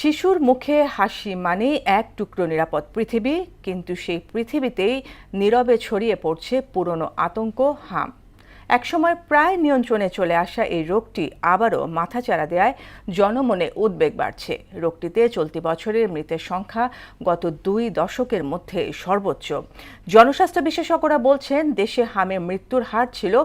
শিশুর মুখে হাসি মানেই এক টুকরো নিরাপদ পৃথিবী, কিন্তু সেই পৃথিবীতেই নীরবে ছড়িয়ে পড়ছে পুরনো আতঙ্ক হাম। একসময় প্রায় নিয়ন্ত্রণে চলে আসা এই রোগটি আবারও মাথাচাড়া দেওয়ায় জনমনে উদ্বেগ বাড়ছে। রোগটিতে চলতি বছরের মৃতের সংখ্যা গত 2 দশকের মধ্যে সর্বোচ্চ। জনস্বাস্থ্য বিশেষজ্ঞরা বলছেন, দেশে হামের মৃত্যুর হার ছিল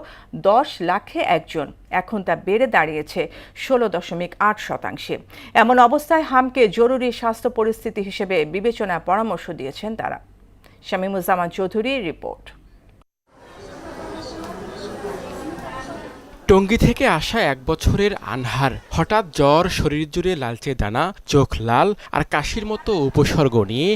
10 লাখে একজন, এখন তা বেড়ে দাঁড়িয়েছে 16.8%। এমন অবস্থায় হামকে জরুরি স্বাস্থ্য পরিস্থিতি হিসেবে বিবেচনার পরামর্শ দিয়েছেন তারা। শামীমুজ্জামান চৌধুরীর রিপোর্ট। টঙ্গী থেকে আসা 1 বছরের আনহার হঠাৎ জ্বর, শরীর জুড়ে লালচে দানা, চোখ লাল আর কাশির মতো উপসর্গ নিয়ে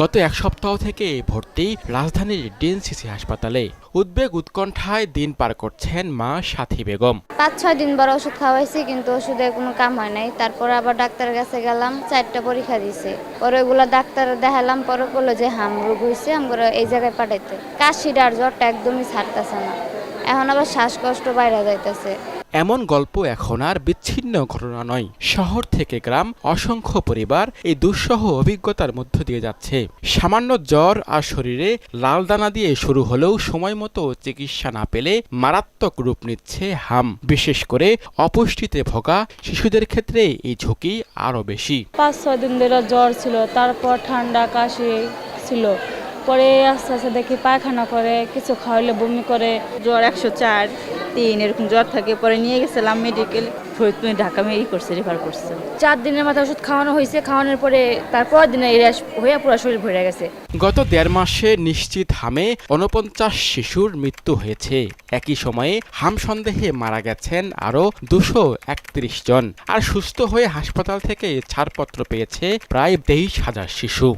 গত 1 সপ্তাহ থেকে ভর্তি রাজধানীর ডিএনসিসি হাসপাতালে। উদ্বেগ উৎকণ্ঠায় দিন পার করছেন মা সাথী বেগম। 5-6 দিন বড় ওষুধ খাওয়াইছি, কিন্তু ওষুধে কোনো কাম হয় নাই। তারপর আবার ডাক্তারের কাছে গেলাম, 4টা পরীক্ষা দিছে। পরে ওগুলো ডাক্তার দেখালাম, পরে বললো যে হাম রোগ হয়েছে, আমরা এই জায়গায় পাঠাইতে। কাশিটা আর জ্বরটা একদমই ছাড়তেছে না, এখন আবার শ্বাসকষ্ট বাইরে যাইতেছে। এমন গল্প এখন আর বিচ্ছিন্ন ঘটনা নয়। শহর থেকে গ্রাম অসংখ্য পরিবার এই দুঃসহ অভিজ্ঞতার মধ্য দিয়ে যাচ্ছে। সামান্য জ্বর আর শরীরে লাল দানা দিয়ে শুরু হলেও সময় মতো চিকিৎসা না পেলে মারাত্মক রূপ নিচ্ছে হাম। বিশেষ করে অপুষ্টিতে ভোগা শিশুদের ক্ষেত্রে এই ঝুঁকি আরও বেশি। 5-6 দিন ধরে জ্বর ছিল, তারপর ঠান্ডা কাশি ছিল, পরে আস্তে আস্তে দেখি পায়খানা করে, কিছু খাওয়াইলে বমি করে। জ্বর 104-3 এরকম জ্বর থাকে। পরে নিয়ে গেছিলাম মেডিকেল, ফরিদপুর ঢাকা রেফার করছে। 4 দিনের মাথায় ওষুধ খাওয়ানো হয়েছে, খাওয়ানোর পরে তারপর দিনে র্যাশ হয়ে পুরো শরীর ভরে গেছে। গত 1.5 মাসে নিশ্চিত হামে 49 শিশুর মৃত্যু হয়েছে। একই সময়ে হাম সন্দেহে মারা গেছেন আরও 231 জন, আর সুস্থ হয়ে হাসপাতাল থেকে ছাড়পত্র পেয়েছে প্রায় 23,000 শিশু।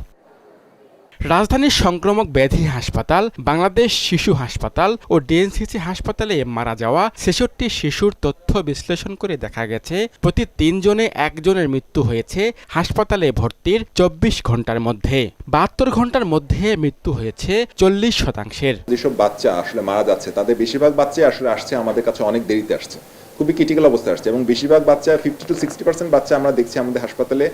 রাজধানীর সংক্রামক ব্যাধি হাসপাতাল, বাংলাদেশ শিশু হাসপাতাল ও ডিএনসিসি হাসপাতালে মারা যাওয়া 66 শিশুর তথ্য বিশ্লেষণ করে দেখা গেছে, প্রতি 3 জনে 1 জনের মৃত্যু হয়েছে হাসপাতালে ভর্তির 24 ঘন্টার মধ্যে। 72 ঘন্টার মধ্যে মৃত্যু হয়েছে 40%। যেসব বাচ্চা আসলে মারা যাচ্ছে, তাদের বেশিরভাগ বাচ্চাই আসলে আসছে আমাদের কাছে অনেক দেরিতে আসছে, খুবই ক্রিটিক্যাল অবস্থায় আসছে, এবং বেশিরভাগ বাচ্চা 50-60% বাচ্চা আমরা দেখছি আমাদের হাসপাতালে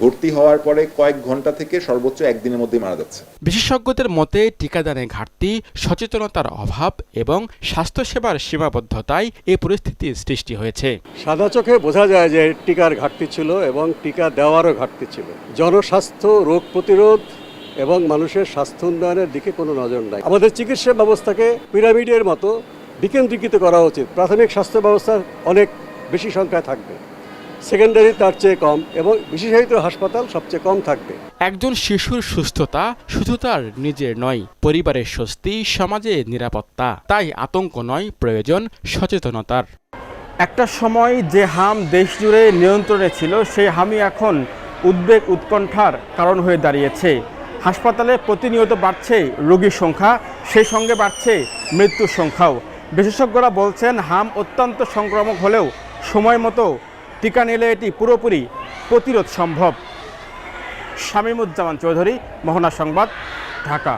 ভর্তি হওয়ার পরে কয়েক ঘন্টা থেকে সর্বোচ্চ 1 দিনের মধ্যেই মারা যাচ্ছে। বিশেষজ্ঞদের মতে টিকাদানের ঘাটতি, সচেতনতার অভাব এবং স্বাস্থ্যসেবার সীমাবদ্ধতায় এই পরিস্থিতির সৃষ্টি হয়েছে। সাদা চোখে বোঝা যায় যে টিকার ঘাটতি ছিল এবং টিকা দেওয়ারও ঘাটতি ছিল। জনস্বাস্থ্য, রোগ প্রতিরোধ এবং মানুষের স্বাস্থ্য উন্নয়নের দিকে কোনো নজর নাই। আমাদের চিকিৎসা ব্যবস্থাকে পিরামিডের মতো বিকেন্দ্রীকৃত করা উচিত। প্রাথমিক স্বাস্থ্য ব্যবস্থার অনেক বেশি সংখ্যা থাকবে, সেকেন্ডারি তার চেয়ে কম, এবং বিশেষায়িত হাসপাতাল সবচেয়ে কম থাকবে। একজন শিশুর সুস্থতা শুধু তার নিজের নয়, পরিবারের স্বস্তি, সমাজের নিরাপত্তা। তাই আতঙ্ক নয়, প্রয়োজন সচেতনতার। একটা সময় যে হাম দেশ জুড়ে নিয়ন্ত্রণে ছিল, সেই হামই এখন উদ্বেগ উৎকণ্ঠার কারণ হয়ে দাঁড়িয়েছে। হাসপাতালে প্রতিনিয়ত বাড়ছে রোগীর সংখ্যা, সেই সঙ্গে বাড়ছে মৃত্যুর সংখ্যাও। বিশেষজ্ঞরা বলছেন, হাম অত্যন্ত সংক্রামক হলেও সময় মতো টিকা নিলে এটি পুরোপুরি প্রতিরোধ সম্ভব। শামীমুজ্জামান চৌধুরী, মোহনা সংবাদ, ঢাকা।